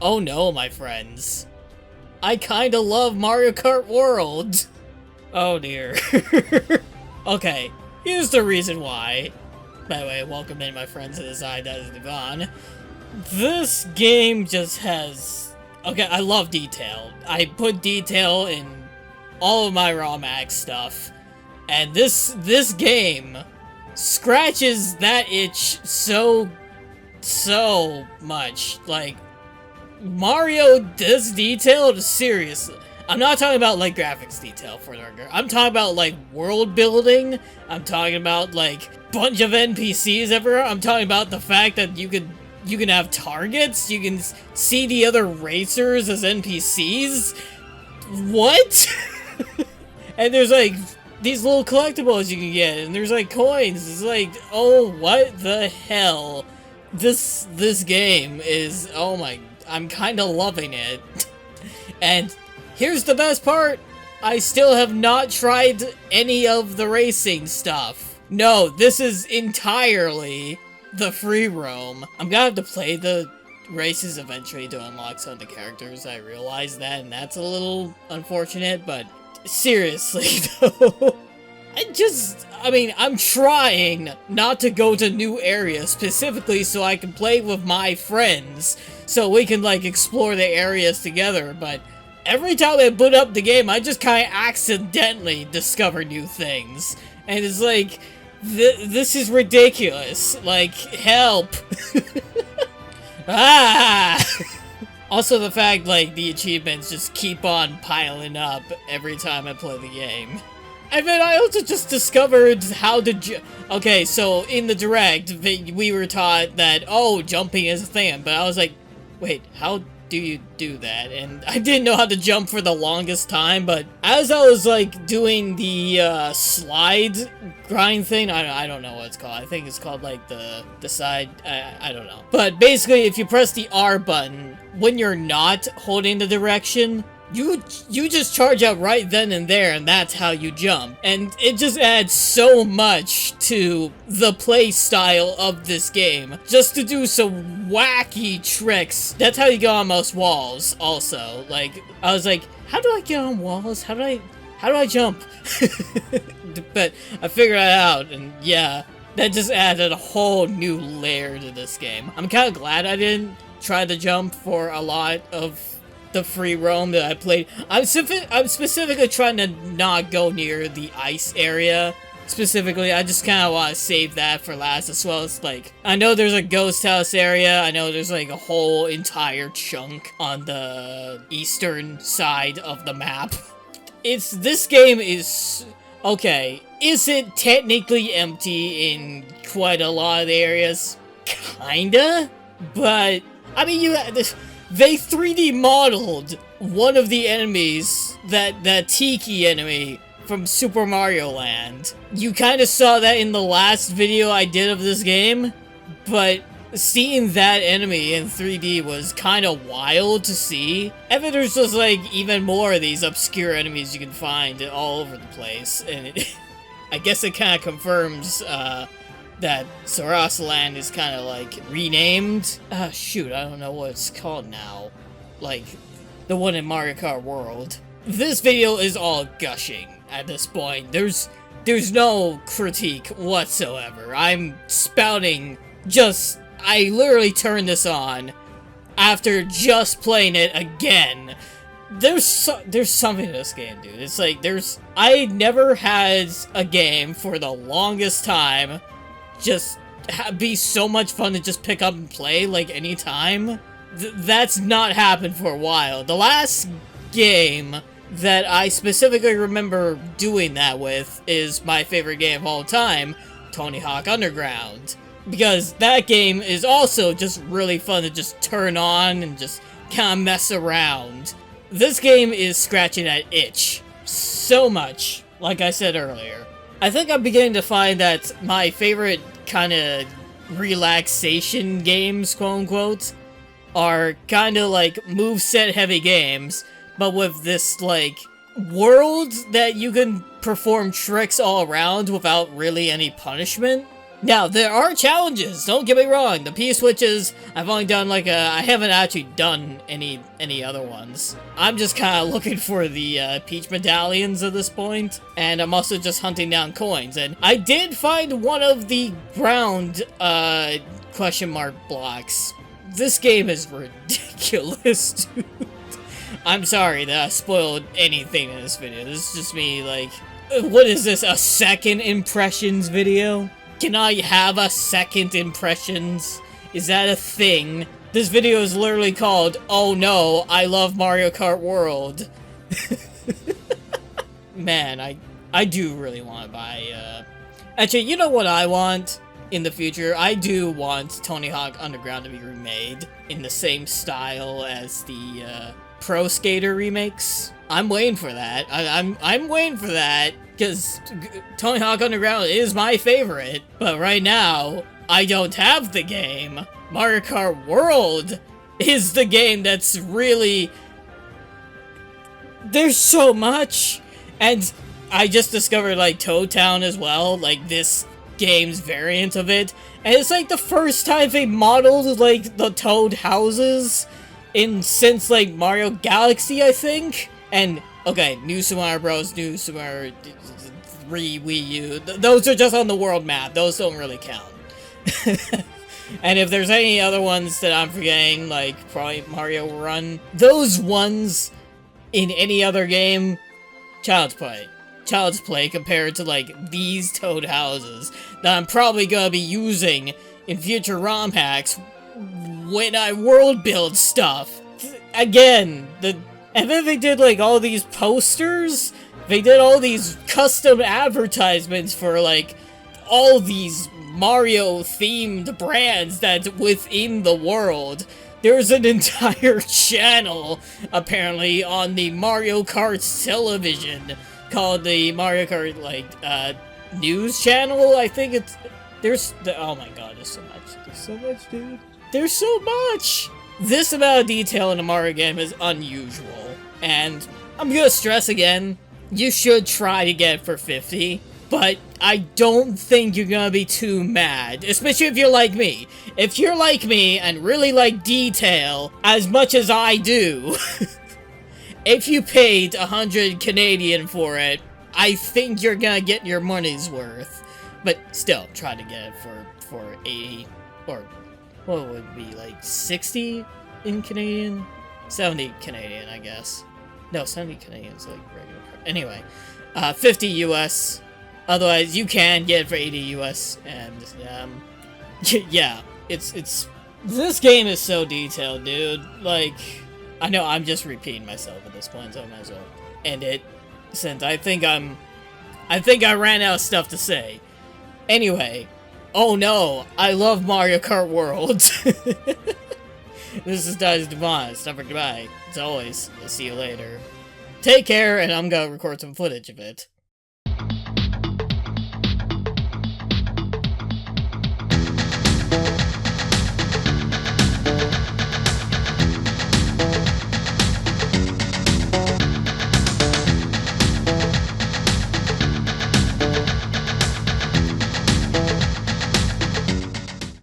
Oh no, my friends. I kinda love Mario Kart World. Oh dear. Okay, here's the reason why. By the way, welcome in, my friends, to the side that is Devon. This game just has... Okay, I love detail. I put detail in all of my ROM Max stuff. And this game scratches that itch so much. Like, Mario does detail, seriously. I'm not talking about, like, graphics detail for the record. I'm talking about, like, world building. I'm talking about, like, bunch of NPCs everywhere. I'm talking about the fact that you can have targets. You can see the other racers as NPCs. What? And there's, like, these little collectibles you can get, and there's, like, coins. It's like, oh, what the hell? This game is, oh my, I'm kind of loving it. And here's the best part. I still have not tried any of the racing stuff. No, this is entirely the free roam. I'm gonna have to play the races eventually to unlock some of the characters. I realize that, and that's a little unfortunate, but seriously, though, I'm trying not to go to new areas specifically so I can play with my friends, so we can, like, explore the areas together, but every time I boot up the game, I just kind of accidentally discover new things, and it's like, this is ridiculous, like, help. Ah! Also the fact, like, the achievements just keep on piling up every time I play the game. And then I also just discovered how to okay, so in the Direct, we were taught that, oh, jumping is a thing, but I was like, wait, how do you do that? And I didn't know how to jump for the longest time, but as I was, like, doing the, slide grind thing, I don't know what it's called. I think it's called, like, the side, I don't know. But basically, if you press the R button, when you're not holding the direction, you just charge out right then and there, and that's how you jump. And it just adds so much to the play style of this game, just to do some wacky tricks. That's how you get on most walls, also. Like, I was like, how do I get on walls? How do I jump? But I figured it out, and yeah, that just added a whole new layer to this game. I'm kind of glad I didn't try to jump for a lot of the free roam that I played. I'm specifically trying to not go near the ice area. Specifically, I just kind of want to save that for last, as well as, like, I know there's a ghost house area. I know there's, like, a whole entire chunk on the eastern side of the map. This game is, okay, is it technically empty in quite a lot of the areas? Kinda, but, I mean, they 3D modeled one of the enemies, that Tiki enemy from Super Mario Land. You kind of saw that in the last video I did of this game, but seeing that enemy in 3D was kind of wild to see. And then there's just, like, even more of these obscure enemies you can find all over the place, and I guess it kind of confirms, that Saras Land is kind of, like, renamed. Shoot, I don't know what it's called now. Like, the one in Mario Kart World. This video is all gushing at this point. There's no critique whatsoever. I'm spouting I literally turned this on after just playing it again. There's something to this game, dude. It's like, I never had a game for the longest time just be so much fun to just pick up and play, like, anytime. That's not happened for a while. The last game that I specifically remember doing that with is my favorite game of all time, Tony Hawk Underground. Because that game is also just really fun to just turn on and just kind of mess around. This game is scratching that itch so much, like I said earlier. I think I'm beginning to find that my favorite kind of relaxation games, quote-unquote, are kind of like moveset heavy games, but with this, like, world that you can perform tricks all around without really any punishment. Now, there are challenges, don't get me wrong. The P-switches, I've only done like I haven't actually done any other ones. I'm just kind of looking for the Peach medallions at this point, and I'm also just hunting down coins. And I did find one of the ground, question mark blocks. This game is ridiculous, dude. I'm sorry that I spoiled anything in this video. This is just me, like, what is this, a second impressions video? Can I have a second impressions? Is that a thing? This video is literally called, "Oh no, I love Mario Kart World." Man, I do really want to buy, Actually, you know what I want in the future? I do want Tony Hawk Underground to be remade in the same style as the, Pro Skater remakes. I'm waiting for that. I'm waiting for that. Because Tony Hawk Underground is my favorite, but right now, I don't have the game. Mario Kart World is the game that's really... There's so much! And I just discovered, like, Toad Town as well, like, this game's variant of it. And it's, like, the first time they modeled, like, the Toad houses since, like, Mario Galaxy, I think? And... Okay, New Super Mario Bros., New Super Mario 3, Wii U, those are just on the world map. Those don't really count. And if there's any other ones that I'm forgetting, like probably Mario Run, those ones in any other game, child's play. Child's play compared to like these Toad houses that I'm probably gonna be using in future ROM hacks when I world build stuff. Again, and then they did, like, all these posters. They did all these custom advertisements for, like, all these Mario-themed brands that's within the world. There's an entire channel, apparently, on the Mario Kart television called the Mario Kart, like, news channel. I think it's... oh my god, there's so much. There's so much, dude. There's so much! This amount of detail in a Mario game is unusual, and I'm gonna stress again, you should try to get it for 50, but I don't think you're gonna be too mad, especially if you're like me. If you're like me and really like detail as much as I do, if you paid 100 Canadian for it, I think you're gonna get your money's worth. But still, try to get it for 80, or... what would it be, like, 60 in Canadian? 70 Canadian, I guess. No, 70 Canadian is, like, regular. Anyway, 50 US. Otherwise, you can get it for 80 US, and, yeah, it's... This game is so detailed, dude. Like, I know I'm just repeating myself at this point, so I might as well end it, since I think I ran out of stuff to say. Anyway... Oh no, I love Mario Kart World. This is Daizo Discuss. Never goodbye. As always, I'll see you later. Take care, and I'm gonna record some footage of it.